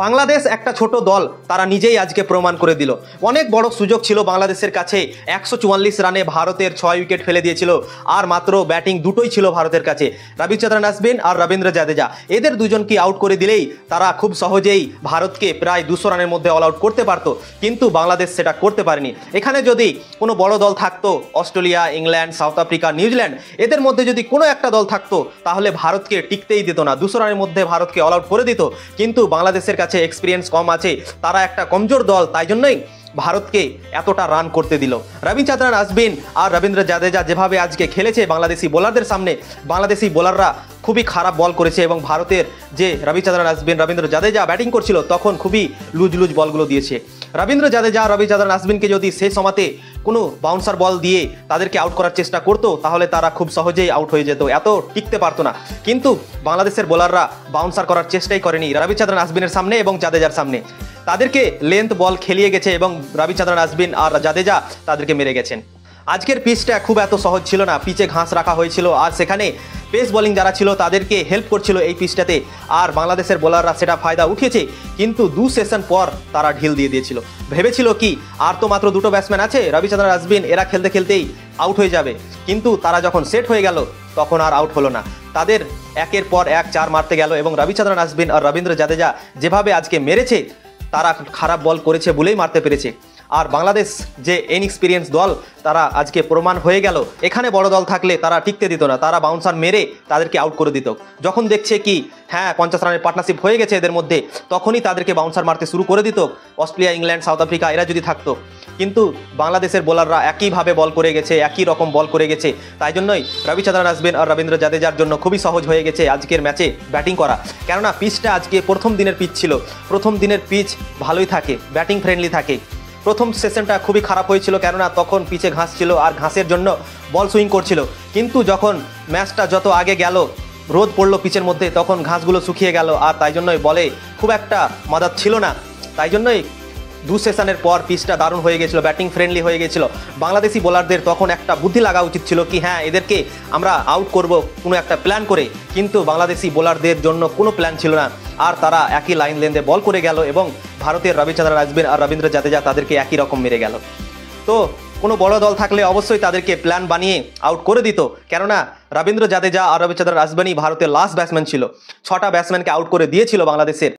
বাংলাদেশ একটা ছোট দল, তারা নিজেই আজকে প্রমাণ করে দিল। অনেক বড় সুযোগ ছিল বাংলাদেশের কাছে। 144 রানে ভারতের 6 উইকেট ফেলে দিয়েছিল, আর মাত্র ব্যাটিং দুটোই ছিল ভারতের কাছে, রবিচন্দ্রন অশ্বিন আর রবীন্দ্র জাদেজা। এদের দুজনকে আউট করে দিলেই তারা খুব সহজেই ভারতকে প্রায় 200 রানের মধ্যে অল আউট করতে পারতো, কিন্তু বাংলাদেশ সেটা করতে পারেনি। এখানে যদি কোনো বড় দল থাকতো, Australia, England, south Africa, New Zealand, এদের মধ্যে যদি কোনো একটা দল থাকতো, তাহলে ভারতকে টিকতেই দিত না, 200 রানের মধ্যে ভারতকে অল আউট করে দিত। কিন্তু বাংলাদেশের কাছে এক্সপিরিয়েন্স কম আছে, তারা একটা কমজোর দল, তাই জন্যই ভারতকে এতটা রান করতে দিল। রবিচন্দ্রন অশ্বিন আর রবীন্দ্র জাদেজা যেভাবে আজকে খেলেছে বাংলাদেশি বোলারদের সামনে, বাংলাদেশি বোলাররা খুবই খারাপ বল করেছে এবং ভারতের যে রবিচন্দ্রন অশ্বিন, রবীন্দ্র জাদেজা ব্যাটিং করছিল তখন খুবই লুজ বলগুলো দিয়েছে। রবীন্দ্র জাদেজা, রবিচন্দ্রন অশ্বিনকে যদি সেই সময়তে কোনো বাউন্সার বল দিয়ে তাদেরকে আউট করার চেষ্টা করতো, তাহলে তারা খুব সহজেই আউট হয়ে যেত, এত টিকতে পারতো না। কিন্তু বাংলাদেশের বোলাররা বাউন্সার করার চেষ্টাই করেনি রবিচন্দ্রন অশ্বিনের সামনে এবং জাদেজার সামনে। তাদেরকে লেন্থ বল খেলিয়ে গেছে এবং রবিচন্দ্রন অশ্বিন আর জাদেজা তাদেরকে মেরে গেছেন। আজকের পিচটা খুব এত সহজ ছিল না, পিচে ঘাস রাখা হয়েছিল, আর সেখানে পেস বোলিং যারা ছিল তাদেরকে হেল্প করছিল এই পিচটাতে, আর বাংলাদেশের বোলাররা সেটা ফায়দা উঠিয়েছে। কিন্তু 2 সেশন পর তারা ঢিল দিয়ে দিয়েছিল, ভেবেছিল কি আর তো মাত্র দুটো ব্যাটসম্যান আছে, রবিচন্দ্রন অশ্বিন, এরা খেলতে খেলতেই আউট হয়ে যাবে। কিন্তু তারা যখন সেট হয়ে গেল তখন আর আউট হলো না, তাদের একের পর এক 4 মারতে গেল এবং রবিচন্দ্রন অশ্বিন আর রবীন্দ্র জাদেজা যেভাবে আজকে মেরেছে, তারা খারাপ বল করেছে বলেই মারতে পেরেছে। আর বাংলাদেশ যে ইনএক্সপিরিয়েন্স দল, তারা আজকে প্রমাণ হয়ে গেল। এখানে বড় দল থাকলে তারা টিকতে দিত না, তারা বাউন্সার মেরে তাদেরকে আউট করে দিত। যখন দেখছে কি হ্যাঁ 50 রানের পার্টনারশিপ হয়ে গেছে এদের মধ্যে, তখনই তাদেরকে বাউন্সার মারতে শুরু করে দিত। অস্ট্রেলিয়া, ইংল্যান্ড, সাউথ আফ্রিকা এরা যদি থাকতো, কিন্তু বাংলাদেশের বোলাররা একইভাবে বল করে গেছে, একই রকম বল করে গেছে। তাই জন্যই রবিচন্দ্রন অশ্বিন আর রবীন্দ্র জাদেজার জন্য খুবই সহজ হয়ে গেছে আজকের ম্যাচে ব্যাটিং করা। কেননা পিচটা আজকে প্রথম দিনের পিচ ছিল, প্রথম দিনের পিচ ভালোই থাকে, ব্যাটিং ফ্রেন্ডলি থাকে। প্রথম সেশনটা খুবই খারাপ হয়েছিল, কেননা তখন পিচে ঘাস ছিল আর ঘাসের জন্য বল সুইং করছিল। কিন্তু যখন ম্যাচটা যত আগে গেল, রোদ পড়লো পিচের মধ্যে, তখন ঘাসগুলো শুকিয়ে গেল, আর তাই জন্যই বলে খুব একটা মাদাত ছিল না। তাই জন্যই 2 সেশনের পর পিচটা দারুণ হয়ে গেছিলো, ব্যাটিং ফ্রেন্ডলি হয়ে গেছিল। বাংলাদেশি বোলারদের তখন একটা বুদ্ধি লাগা উচিত ছিল কি হ্যাঁ এদেরকে আমরা আউট করব কোনো একটা প্ল্যান করে, কিন্তু বাংলাদেশি বোলারদের জন্য কোনো প্ল্যান ছিল না, আর তারা একই লাইন লেন্থে বল করে গেল এবং ভারতের রবিচন্দ্রন অশ্বিন আর রবীন্দ্র জাদেজা তাদেরকে একই রকম মেরে গেল। তো কোনো বড় দল থাকলে অবশ্যই তাদেরকে প্ল্যান বানিয়ে আউট করে দিত, কেননা রবীন্দ্র জাদেজা আর রবিচন্দ্রন অশ্বিনই ভারতের লাস্ট ব্যাটসম্যান ছিল। 6টা ব্যাটসম্যানকে আউট করে দিয়েছিল বাংলাদেশের।